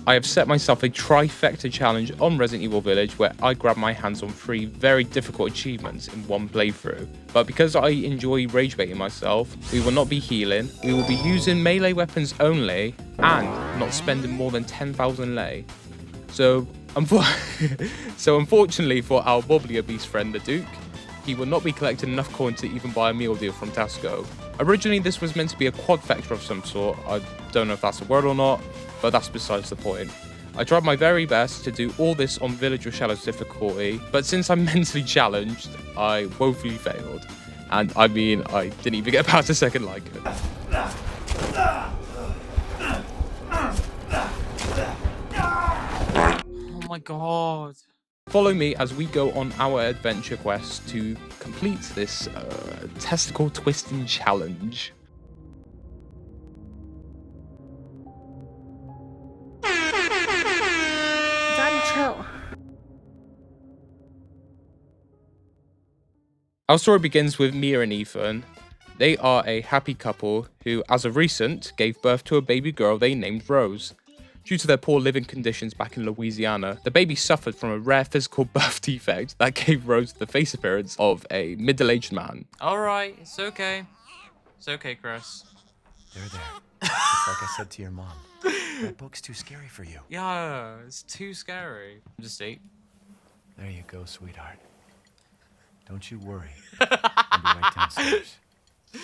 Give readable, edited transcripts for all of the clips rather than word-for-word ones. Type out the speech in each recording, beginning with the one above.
I have set myself a trifecta challenge on Resident Evil Village where I grab my hands on 3 very difficult achievements in one playthrough. But because I enjoy rage baiting myself, we will not be healing, we will be using melee weapons only, and not spending more than 10,000 lei. So unfortunately for our bubbly obese friend the Duke, he will not be collecting enough coin to even buy a meal deal from Tesco. Originally this was meant to be a quadfecta of some sort, I don't know if that's a word or not, but that's besides the point. I tried my very best to do all this on Village of Shadows difficulty, but since I'm mentally challenged, I woefully failed. And I mean, I didn't even get past the second like it. Oh my god. Follow me as we go on our adventure quest to complete this testicle twisting challenge. Daddy, chill. Our story begins with Mia and Ethan. They are a happy couple who, as of recent, gave birth to a baby girl they named Rose. Due to their poor living conditions back in Louisiana, the baby suffered from a rare physical birth defect that gave Rose the face appearance of a middle-aged man. Alright, it's okay. It's okay, Chris. There. It's like I said to your mom. That book's too scary for you. Yeah, it's too scary. Just eat. There you go, sweetheart. Don't you worry. I'll be right downstairs.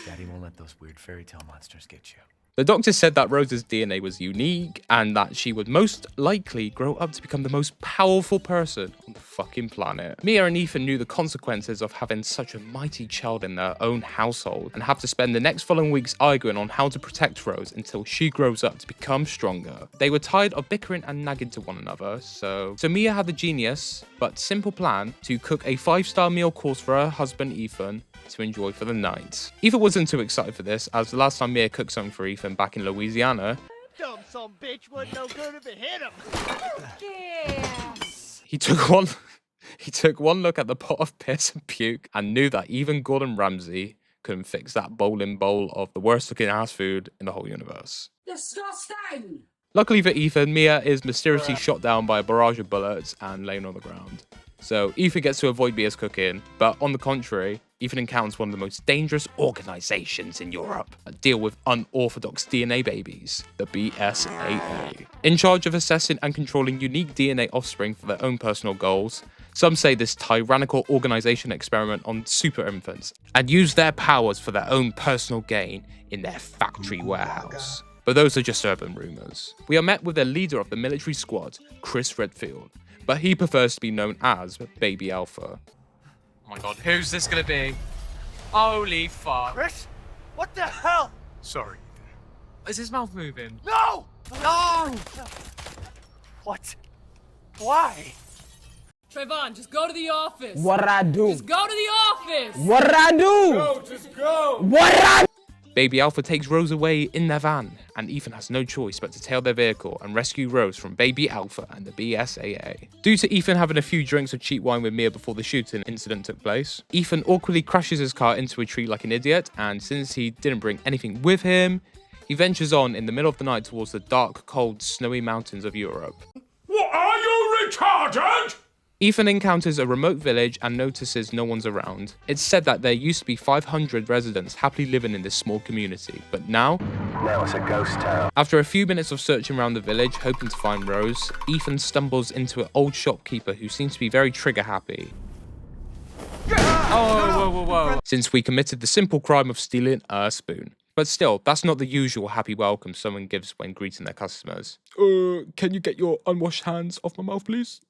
Daddy won't let those weird fairy tale monsters get you. The doctor said that Rose's DNA was unique and that she would most likely grow up to become the most powerful person on the fucking planet. Mia and Ethan knew the consequences of having such a mighty child in their own household and have to spend the next following weeks arguing on how to protect Rose until she grows up to become stronger. They were tired of bickering and nagging to one another, so Mia had the genius but simple plan to cook a 5-star meal course for her husband Ethan to enjoy for the night. Ethan wasn't too excited for this, as the last time Mia cooked something for Ethan back in Louisiana, Dumb son bitch wasn't no good if it hit him. Yes. he took one look at the pot of piss and puke and knew that even Gordon Ramsay couldn't fix that bowling bowl of the worst looking ass food in the whole universe. Disgusting. Luckily for Ethan, Mia is mysteriously shot down by a barrage of bullets and laying on the ground. So Ethan gets to avoid Mia's cooking, but on the contrary, Ethan encounters one of the most dangerous organizations in Europe that deal with unorthodox DNA babies, the BSAA. In charge of assessing and controlling unique DNA offspring for their own personal goals, some say this tyrannical organization experiment on super infants and use their powers for their own personal gain in their factory warehouse. But those are just urban rumors. We are met with the leader of the military squad, Chris Redfield, but he prefers to be known as Baby Alpha. Oh my god, who's this gonna be? Holy fuck. Chris? What the hell? Sorry. Is his mouth moving? No! No! What? Why? Trayvon, just go to the office. What'd I do? Just go to the office. What'd I do? Go, just go! What'd I Baby Alpha takes Rose away in their van, and Ethan has no choice but to tail their vehicle and rescue Rose from Baby Alpha and the BSAA. Due to Ethan having a few drinks of cheap wine with Mia before the shooting incident took place, Ethan awkwardly crashes his car into a tree like an idiot, and since he didn't bring anything with him, he ventures on in the middle of the night towards the dark, cold, snowy mountains of Europe. What, are you retarded? Ethan encounters a remote village and notices no one's around. It's said that there used to be 500 residents happily living in this small community, but now It's a ghost town. after a few minutes of searching around the village hoping to find Rose, Ethan stumbles into an old shopkeeper who seems to be very trigger happy, Oh, whoa. since we committed the simple crime of stealing a spoon. But still, that's not the usual happy welcome someone gives when greeting their customers. Can you get your unwashed hands off my mouth, please?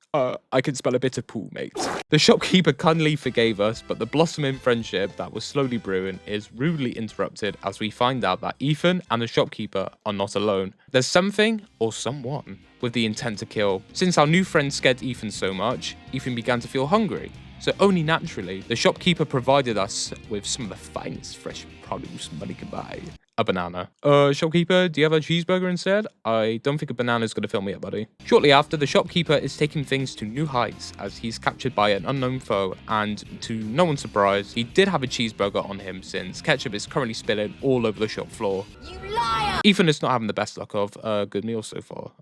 I can smell a bit of poo, mate. The shopkeeper kindly forgave us, but the blossoming friendship that was slowly brewing is rudely interrupted as we find out that Ethan and the shopkeeper are not alone. There's something, or someone, with the intent to kill. Since our new friend scared Ethan so much, Ethan began to feel hungry. So only naturally, the shopkeeper provided us with some of the finest fresh produce money could buy. a banana. Shopkeeper, do you have a cheeseburger instead? I don't think a banana is going to fill me up, buddy. Shortly after, the shopkeeper is taking things to new heights as he's captured by an unknown foe, and to no one's surprise, he did have a cheeseburger on him since ketchup is currently spilling all over the shop floor. You liar! Ethan is not having the best luck of a good meal so far.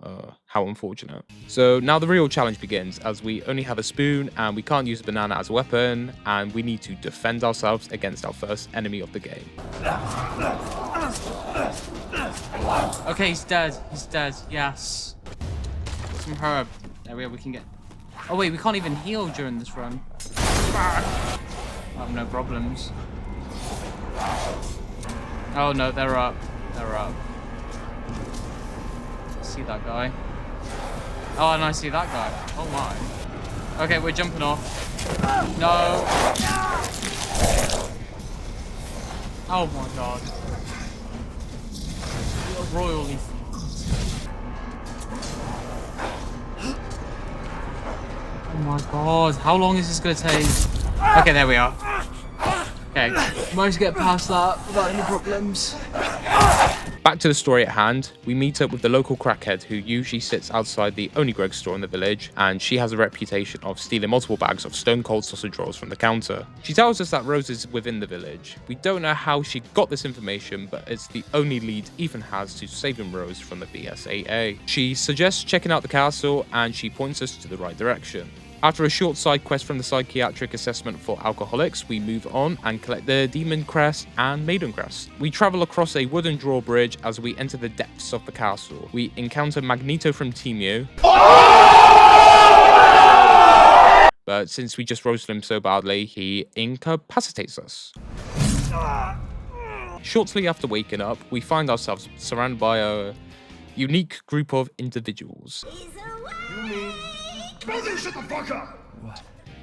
How unfortunate. So now the real challenge begins, as we only have a spoon and we can't use a banana as a weapon, and we need to defend ourselves against our first enemy of the game. Okay, he's dead. He's dead. Yes. Some herb. There we are. We can get. Oh wait, we can't even heal during this run. I have no problems. Oh no, they're up. They're up. See that guy? Oh, and I see that guy. Oh my. Okay, we're jumping off. No. Oh my god. You're royally. Oh my god. How long is this gonna take? Okay, there we are. Okay, managed to get past that without any problems. Back to the story at hand, we meet up with the local crackhead who usually sits outside the only Greg store in the village, and she has a reputation of stealing multiple bags of stone cold sausage rolls from the counter. She tells us that Rose is within the village. We don't know how she got this information, but it's the only lead Ethan has to saving Rose from the BSAA. She suggests checking out the castle, and she points us to the right direction. After a short side quest from the psychiatric assessment for alcoholics, we move on and collect the Demon Crest and Maiden Crest. We travel across a wooden drawbridge as we enter the depths of the castle. We encounter Magneto from Temu, but since we just roasted him so badly, he incapacitates us. Shortly after waking up, we find ourselves surrounded by a unique group of individuals. Shut the fuck up!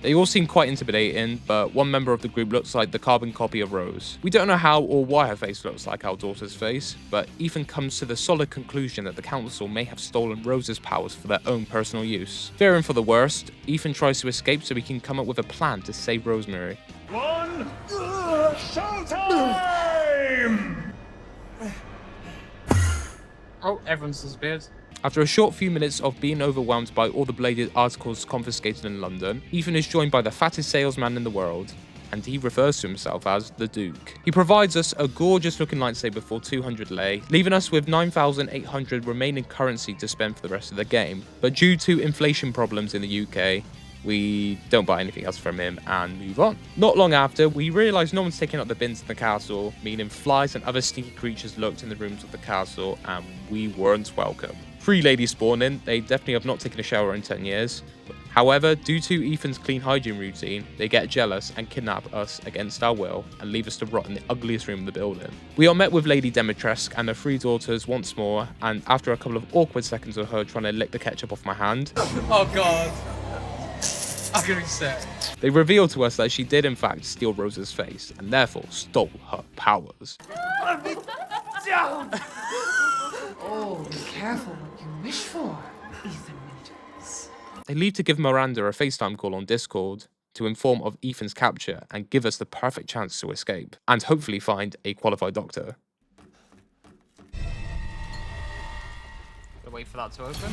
They all seem quite intimidating, but one member of the group looks like the carbon copy of Rose. We don't know how or why her face looks like our daughter's face, but Ethan comes to the solid conclusion that the council may have stolen Rose's powers for their own personal use. Fearing for the worst, Ethan tries to escape so he can come up with a plan to save Rosemary. Showtime! Oh, everyone's disappeared. After a short few minutes of being overwhelmed by all the bladed articles confiscated in London, Ethan is joined by the fattest salesman in the world, and he refers to himself as the Duke. He provides us a gorgeous looking lightsaber for 200 lei, leaving us with 9,800 remaining currency to spend for the rest of the game. But due to inflation problems in the UK, we don't buy anything else from him and move on. Not long after, we realise no one's taking out the bins in the castle, meaning flies and other stinky creatures lurked in the rooms of the castle, and we weren't welcome. 3 ladies spawn in. They definitely have not taken a shower in 10 years. However, due to Ethan's clean hygiene routine, they get jealous and kidnap us against our will and leave us to rot in the ugliest room in the building. We are met with Lady Dimitrescu and her 3 daughters once more, and after a couple of awkward seconds of her trying to lick the ketchup off my hand, Oh god. I'm gonna be sick. they reveal to us that she did in fact steal Rose's face and therefore stole her powers. Oh, be careful what you wish for, Ethan Winters. They leave to give Miranda a FaceTime call on Discord to inform of Ethan's capture and give us the perfect chance to escape and hopefully find a qualified doctor. Gotta wait for that to open.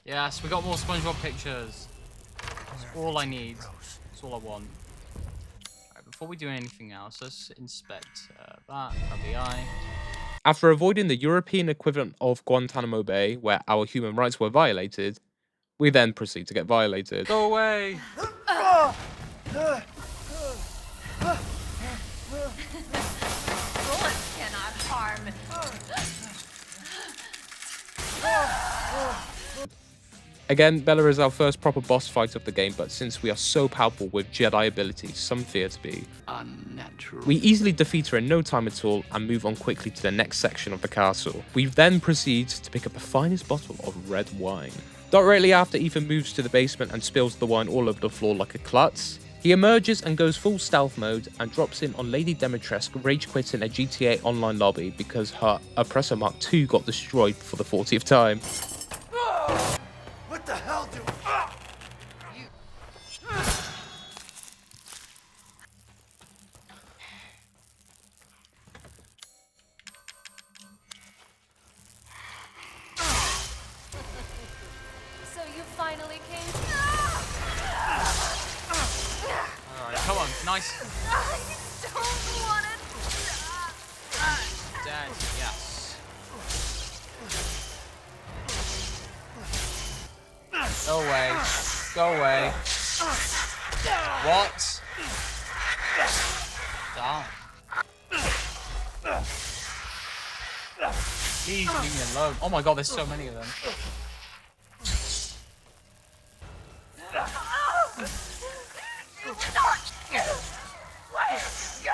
Yes, we got more SpongeBob pictures. That's all I need. That's all I want. Alright, before we do anything else, let's inspect that. Grab the eye. After avoiding the European equivalent of Guantanamo Bay, where our human rights were violated, we then proceed to get violated. Go away! Bullets cannot harm. Again, Bella is our first proper boss fight of the game, but since we are so powerful with Jedi abilities, some fear to be Unnatural. we easily defeat her in no time at all and move on quickly to the next section of the castle. We then proceed to pick up the finest bottle of red wine. Directly after, Ethan moves to the basement and spills the wine all over the floor like a klutz. He emerges and goes full stealth mode and drops in on Lady Dimitrescu rage quitting a GTA online lobby because her Oppressor Mark II got destroyed for the 40th time. What the hell, dude? Nice. I don't want it. Dead. Yes. Go away. Go away. What? Down. Jeez, leave me alone. Oh my god, there's so many of them.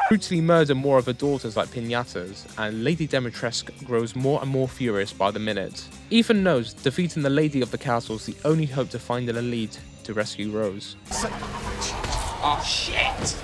Brutally murder more of her daughters like piñatas, and Lady Dimitrescu grows more and more furious by the minute. Ethan knows defeating the Lady of the Castle is the only hope to find a lead to rescue Rose. Oh shit!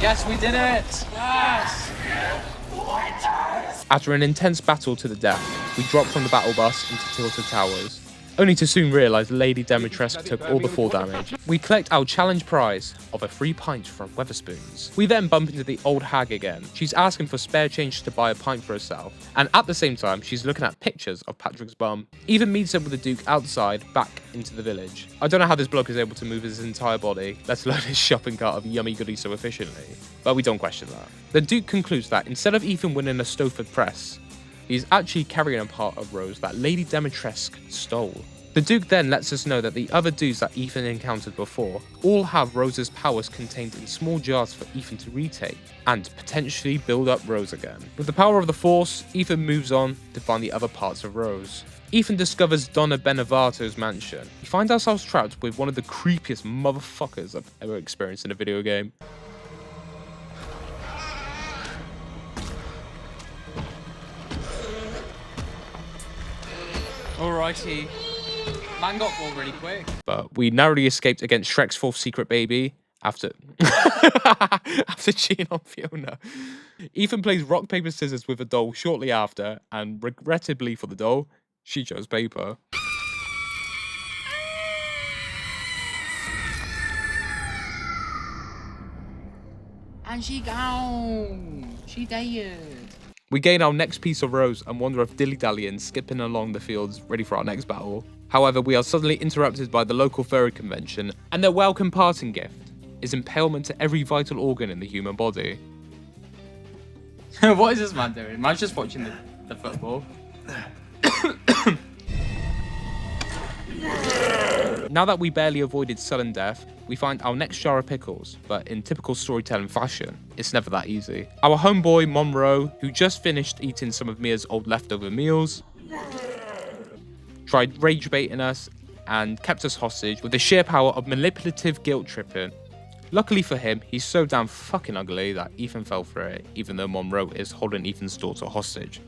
Yes, we did it! Yes! After an intense battle to the death, we drop from the battle bus into Tilted Towers, only to soon realise Lady Dimitrescu took all the fall damage. We collect our challenge prize of a free pint from Wetherspoons. We then bump into the old hag again. She's asking for spare change to buy a pint for herself, and at the same time she's looking at pictures of Patrick's bum. Ethan meets up with the Duke outside, back into the village. I don't know how this bloke is able to move his entire body, let alone his shopping cart of yummy goodies so efficiently, but we don't question that. The Duke concludes that instead of Ethan winning a Stowford press, he's actually carrying a part of Rose that Lady Dimitrescu stole. The Duke then lets us know that the other dudes that Ethan encountered before all have Rose's powers contained in small jars for Ethan to retake and potentially build up Rose again. With the power of the Force, Ethan moves on to find the other parts of Rose. Ethan discovers Donna Benevato's mansion. We find ourselves trapped with one of the creepiest motherfuckers I've ever experienced in a video game. Alrighty. Man got full really quick. But we narrowly escaped against Shrek's fourth secret baby after cheating on Fiona. Ethan plays rock, paper, scissors with a doll shortly after, and regrettably for the doll, she chose paper. And she gone. She dead. We gain our next piece of Rose and wander off dilly-dallying, skipping along the fields, ready for our next battle. However, we are suddenly interrupted by the local furry convention, and their welcome parting gift is impalement to every vital organ in the human body. What is this man doing? Man's just watching the football. Now that we barely avoided sudden death, we find our next jar of pickles, but in typical storytelling fashion, it's never that easy. Our homeboy, Moreau, who just finished eating some of Mia's old leftover meals, tried rage baiting us and kept us hostage with the sheer power of manipulative guilt tripping. Luckily for him, he's so damn fucking ugly that Ethan fell for it, even though Moreau is holding Ethan's daughter hostage.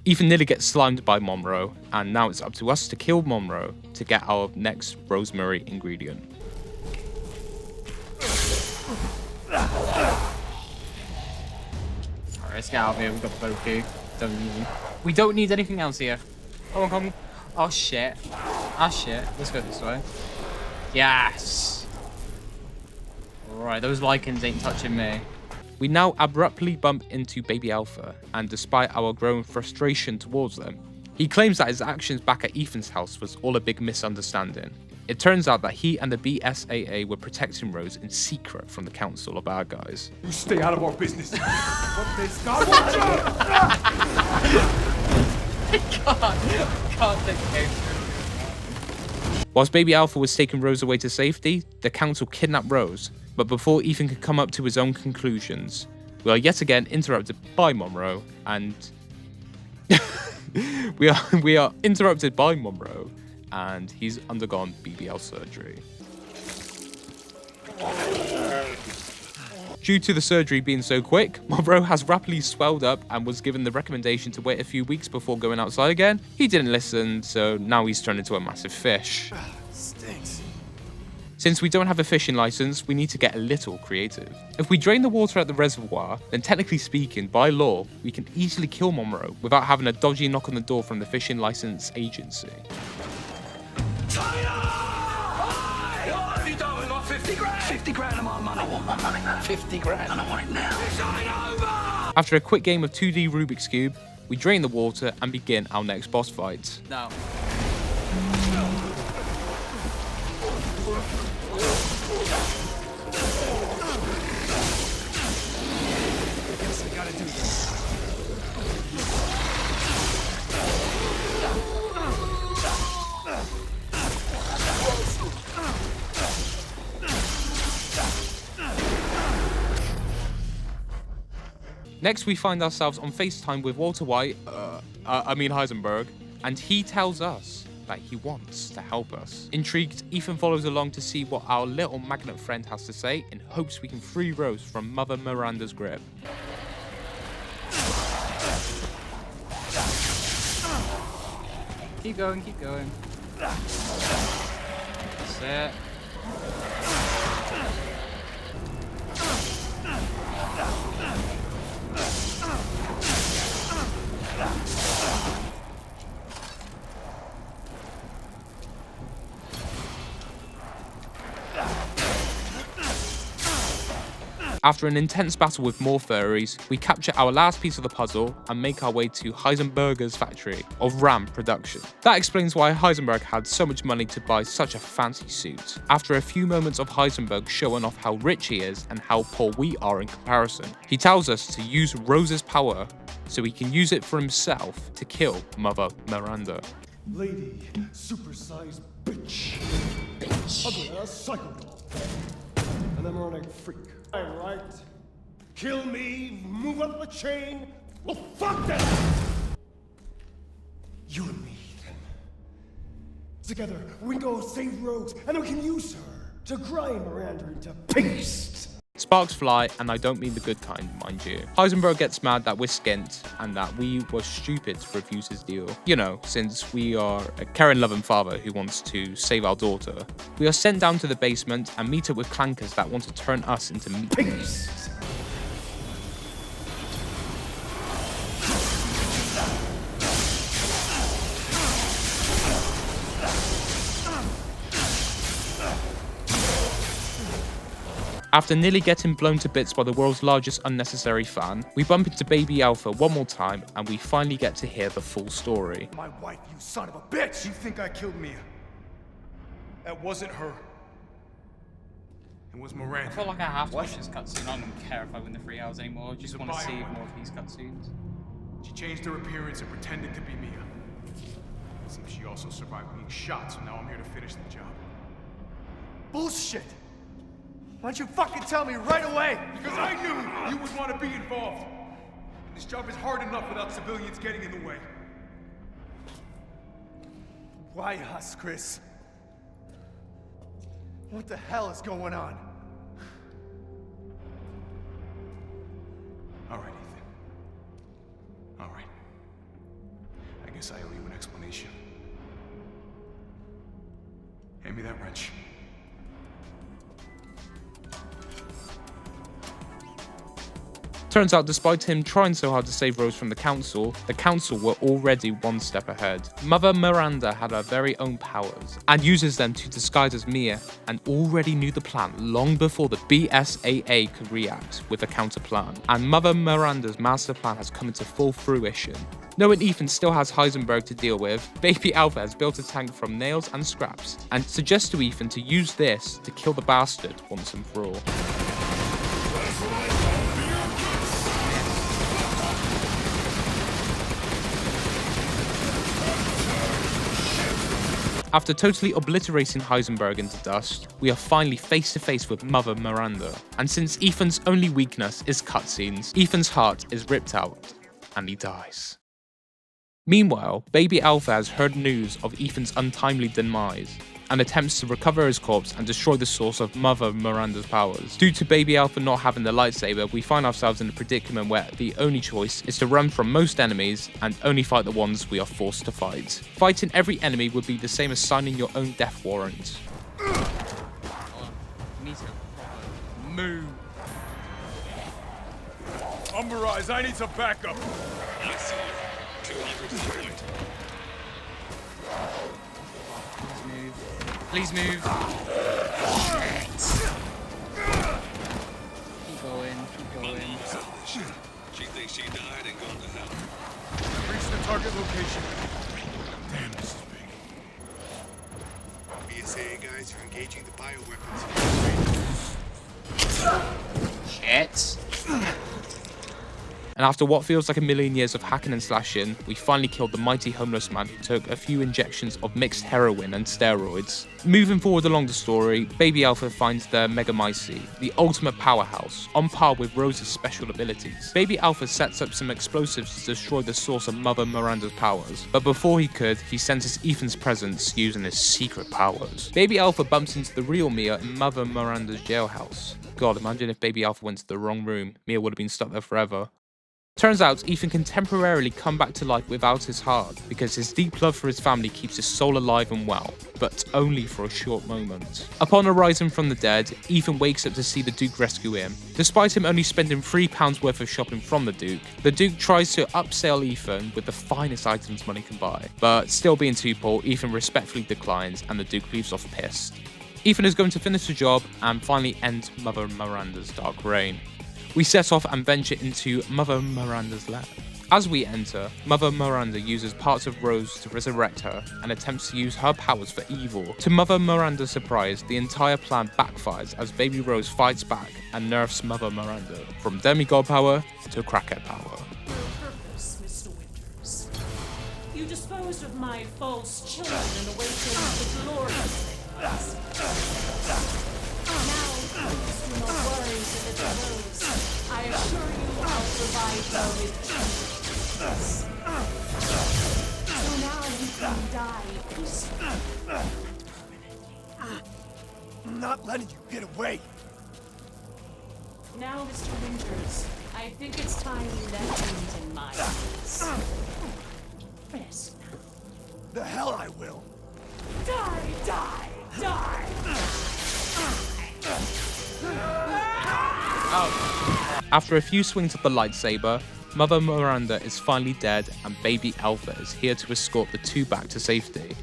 Ethan nearly gets slimed by Moreau, and now it's up to us to kill Moreau to get our next rosemary ingredient. Alright, let's get out of here. We've got the boat key. We don't need anything else here. Come on, come on. Oh shit. Ah shit. Let's go this way. Yes. Alright, those lichens ain't touching me. We now abruptly bump into Baby Alpha, and despite our growing frustration towards them, he claims that his actions back at Ethan's house was all a big misunderstanding. It turns out that he and the BSAA were protecting Rose in secret from the Council of Bad Guys. You stay out of our business. What this God Can't take the game. Whilst Baby Alpha was taking Rose away to safety, the Council kidnapped Rose, but before Ethan could come up to his own conclusions, we are yet again interrupted by Moreau, and we are interrupted by Moreau, and he's undergone BBL surgery. Due to the surgery being so quick, Moreau has rapidly swelled up and was given the recommendation to wait a few weeks before going outside again. He didn't listen, so now he's turned into a massive fish. Stinks. Since we don't have a fishing license, we need to get a little creative. If we drain the water at the reservoir, then technically speaking, by law, we can easily kill Moreau without having a dodgy knock on the door from the fishing license agency. What have you done with my 50 grand? 50 grand of my money. I want my money, man. 50 grand. And I want it now. It's over! After a quick game of 2D Rubik's Cube, we drain the water and begin our next boss fight. No. Guess I gotta do this. Next, we find ourselves on FaceTime with Walter White, Heisenberg, and he tells us that he wants to help us. Intrigued, Ethan follows along to see what our little magnet friend has to say in hopes we can free Rose from Mother Miranda's grip. Keep going, keep going. That's it. After an intense battle with more furries, we capture our last piece of the puzzle and make our way to Heisenberg's factory of RAM production. That explains why Heisenberg had so much money to buy such a fancy suit. After a few moments of Heisenberg showing off how rich he is and how poor we are in comparison, he tells us to use Rose's power so he can use it for himself to kill Mother Miranda. Lady, supersized bitch. Ugly ass psycho doll. An emeronic freak. I'm right. Kill me, move up the chain. Well, fuck that! You and me, then. Together, we go save Rose, and we can use her to grind Miranda into paste. Sparks fly, and I don't mean the good kind, mind you. Heisenberg gets mad that we're skint and that we were stupid to refuse his deal. You know, since we are a caring, loving father who wants to save our daughter. We are sent down to the basement and meet up with clankers that want to turn us into meat. Paste! After nearly getting blown to bits by the world's largest unnecessary fan, we bump into Baby Alpha one more time and we finally get to hear the full story. My wife, you son of a bitch! You think I killed Mia? That wasn't her. It was I Miranda. feel like I have to watch this cutscene. I don't care if I win the 3 hours anymore. I just She's a want to see bioweapon. more of these cutscenes. She changed her appearance and pretended to be Mia. It seems she also survived being shot, so now I'm here to finish the job. Bullshit! Why don't you fucking tell me right away? Because I knew you would want to be involved. This job is hard enough without civilians getting in the way. Why us, Chris? What the hell is going on? All right, Ethan. All right. I guess I owe you an explanation. Hand me that wrench. Turns out, despite him trying so hard to save Rose from the council were already one step ahead. Mother Miranda had her very own powers, and uses them to disguise as Mia, and already knew the plan long before the BSAA could react with a counter plan. And Mother Miranda's master plan has come into full fruition. Knowing Ethan still has Heisenberg to deal with, Baby Alpha has built a tank from nails and scraps, and suggests to Ethan to use this to kill the bastard once and for all. After totally obliterating Heisenberg into dust, we are finally face to face with Mother Miranda. And since Ethan's only weakness is cutscenes, Ethan's heart is ripped out and he dies. Meanwhile, Baby Alpha has heard news of Ethan's untimely demise and attempts to recover his corpse and destroy the source of Mother Miranda's powers. Due to Baby Alpha not having the lightsaber, we find ourselves in a predicament where the only choice is to run from most enemies and only fight the ones we are forced to fight. Fighting every enemy would be the same as signing your own death warrant. Move. Umberise, I need some backup. I see you. 200 to the point. Please move. Keep going. She thinks she died and gone to hell. Reach the target location. Damn, this is big. BSAA guys are engaging the bioweapons. Shit. And after what feels like a million years of hacking and slashing, we finally killed the mighty homeless man who took a few injections of mixed heroin and steroids. Moving forward along the story, Baby Alpha finds the Megamycete, the ultimate powerhouse, on par with Rose's special abilities. Baby Alpha sets up some explosives to destroy the source of Mother Miranda's powers, but before he could, he senses Ethan's presence using his secret powers. Baby Alpha bumps into the real Mia in Mother Miranda's jailhouse. God, imagine if Baby Alpha went to the wrong room. Mia would have been stuck there forever. Turns out Ethan can temporarily come back to life without his heart, because his deep love for his family keeps his soul alive and well, but only for a short moment. Upon arising from the dead, Ethan wakes up to see the Duke rescue him. Despite him only spending £3 worth of shopping from the Duke tries to upsell Ethan with the finest items money can buy. But still being too poor, Ethan respectfully declines and the Duke leaves off pissed. Ethan is going to finish the job and finally end Mother Miranda's dark reign. We set off and venture into Mother Miranda's lab. As we enter, Mother Miranda uses parts of Rose to resurrect her and attempts to use her powers for evil. To Mother Miranda's surprise, the entire plan backfires as Baby Rose fights back and nerfs Mother Miranda from demigod power to crackhead power. Purpose, Mr. Winters. You disposed of my false children and awakened the glorious things. Now comes to no worries of its rose. I assure you I'll provide her with justice. So now you can die peacefully. I'm not letting you get away. Now, Mr. Winters, I think it's time you left things in my hands. Rest now. The hell I will. Die, die, die! After a few swings of the lightsaber, Mother Miranda is finally dead and Baby Alpha is here to escort the two back to safety.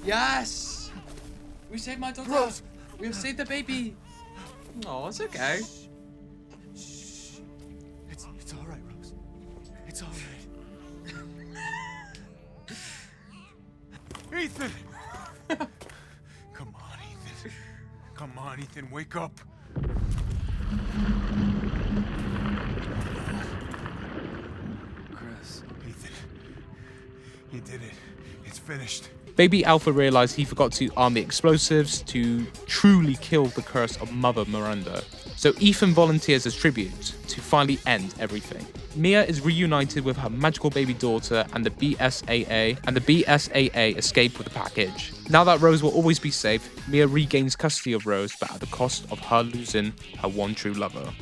Yes! We saved my daughter! Rose! We have saved the baby! Oh, it's okay. It's all right, Rose. It's all right. Ethan! Come on, Ethan. Come on, Ethan, wake up. Chris. Ethan, you did it. It's finished. Baby Alpha realized he forgot to arm the explosives to truly kill the curse of Mother Miranda. So Ethan volunteers as tribute to finally end everything. Mia is reunited with her magical baby daughter and the BSAA, and the BSAA escape with the package. Now that Rose will always be safe, Mia regains custody of Rose, but at the cost of her losing her one true lover.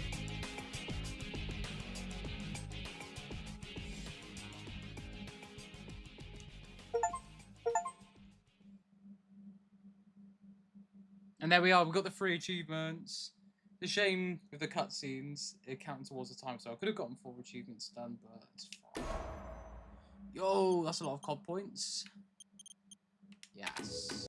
And there we are, we got the 3 achievements. The shame with the cutscenes, it counted towards the time, so I could have gotten 4 achievements done, but it's fine. Yo, that's a lot of COD points. Yes.